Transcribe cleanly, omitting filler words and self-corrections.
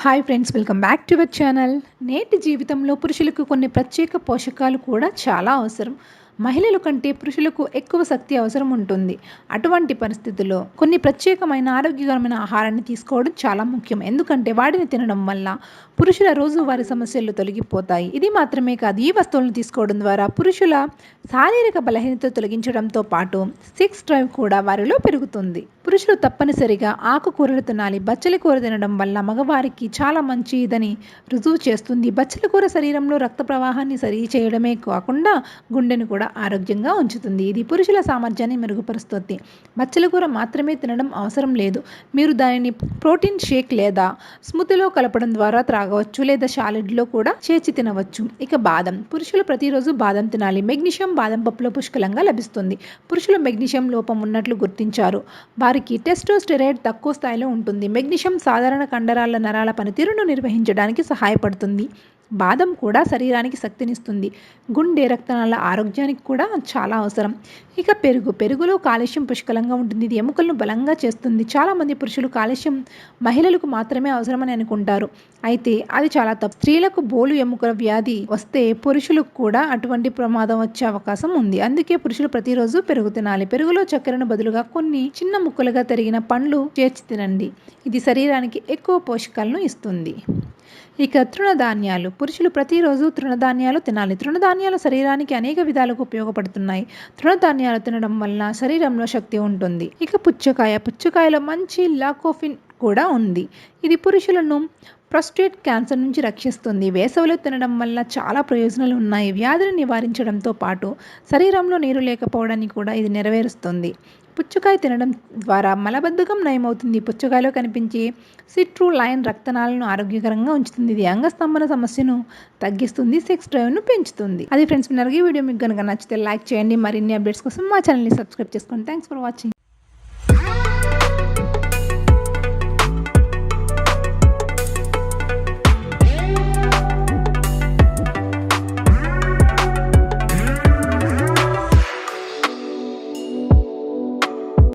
Hi friends, welcome back to our channel. నేటి జీవితంలో పురుషులకు కొన్ని ప్రత్యేక పోషకాలు కూడా చాలా అవసరం. మహిళల కంటే పురుషులకు ఎక్కువ శక్తి అవసరం ఉంటుంది. అటువంటి పరిస్థితుల్లో కొన్ని ప్రత్యేకమైన ఆరోగ్యకరమైన ఆహారాన్ని తీసుకోవడం చాలా ముఖ్యం. ఎందుకంటే వాటిని తినడం వల్ల పురుషుల రోజువారీ సమస్యలు తొలగిపోతాయి. ఇది మాత్రమే కాదు, ఈ వస్తువులను తీసుకోవడం ద్వారా పురుషుల శారీరక బలహీనత తొలగించడంతో పాటు సెక్స్ డ్రైవ్ కూడా వారిలో పెరుగుతుంది. పురుషులు తప్పనిసరిగా ఆకుకూరలు తినాలి. బచ్చలి కూర తినడం వల్ల మగవారికి చాలా మంచిదని రుజువు చేస్తుంది. బచ్చలి కూర శరీరంలో రక్త ప్రవాహాన్ని సరి చేయడమే కాకుండా గుండెను కూడా ఆరోగ్యంగా ఉంచుతుంది. ఇది పురుషుల సామర్థ్యాన్ని మెరుగుపరుస్తుంది. బచ్చలి కూర మాత్రమే తినడం అవసరం లేదు. మీరు దానిని ప్రోటీన్ షేక్ లేదా స్మూతీలో కలపడం ద్వారా త్రాగవచ్చు, లేదా సాలెడ్లో కూడా చేర్చి తినవచ్చు. ఇక బాదం. పురుషులు ప్రతిరోజు బాదం తినాలి. మెగ్నీషియం బాదం పప్పులో పుష్కలంగా లభిస్తుంది. పురుషులు మెగ్నీషియం లోపం ఉన్నట్లు గుర్తించారు. వారికి టెస్టోస్టెరాయిడ్ తక్కువ స్థాయిలో ఉంటుంది. మెగ్నీషియం సాధారణ కండరాల నరాల పనితీరును నిర్వహించడానికి సహాయపడుతుంది. బాదం కూడా శరీరానికి శక్తినిస్తుంది. గుండె రక్తనాళాల ఆరోగ్యానికి కూడా చాలా అవసరం. ఇక పెరుగులో కాల్షియం పుష్కలంగా ఉంటుంది. ఇది ఎముకలను బలంగా చేస్తుంది. చాలామంది పురుషులు కాల్షియం మహిళలకు మాత్రమే అవసరమని అనుకుంటారు. అయితే అది చాలా తప్పు. స్త్రీలకు బోలు ఎముకల వ్యాధి వస్తే పురుషులకు కూడా అటువంటి ప్రమాదం వచ్చే అవకాశం ఉంది. అందుకే పురుషులు ప్రతిరోజు పెరుగు తినాలి. పెరుగులో చక్కెరను బదులుగా కొన్ని చిన్న ముక్కలుగా తరిగిన పండ్లు చేర్చి తినండి. ఇది శరీరానికి ఎక్కువ పోషకాలను ఇస్తుంది. ఇక తృణధాన్యాలు. పురుషులు ప్రతిరోజు తృణధాన్యాలు తినాలి. తృణధాన్యాలు శరీరానికి అనేక విధాలుగా ఉపయోగపడుతున్నాయి. తృణధాన్యాలు తినడం వల్ల శరీరంలో శక్తి ఉంటుంది. ఇక పుచ్చకాయలో మంచి లాకోఫిన్ కూడా ఉంది. ఇది పురుషులను ప్రాస్టేట్ క్యాన్సర్ నుంచి రక్షిస్తుంది. వేసవిలో తినడం వల్ల చాలా ప్రయోజనాలు ఉన్నాయి. వ్యాధిని నివారించడంతో పాటు శరీరంలో నీరు లేకపోవడాన్ని కూడా ఇది నెరవేరుస్తుంది. పుచ్చకాయ తినడం ద్వారా మలబద్ధకం నయమవుతుంది. పుచ్చకాయలో కనిపించే సిట్రులైన్ రక్తనాళాలను ఆరోగ్యకరంగా ఉంచుతుంది. ఇది అంగస్తంభన సమస్యను తగ్గిస్తుంది. సెక్స్ డ్రైవ్ను పెంచుతుంది. అది ఫ్రెండ్స్, ఈ వీడియో మీకు కనుక నచ్చితే లైక్ చేయండి. మరిన్ని అప్డేట్స్ కోసం మా ఛానల్ని సబ్స్క్రైబ్ చేసుకోండి. Thanks for watching.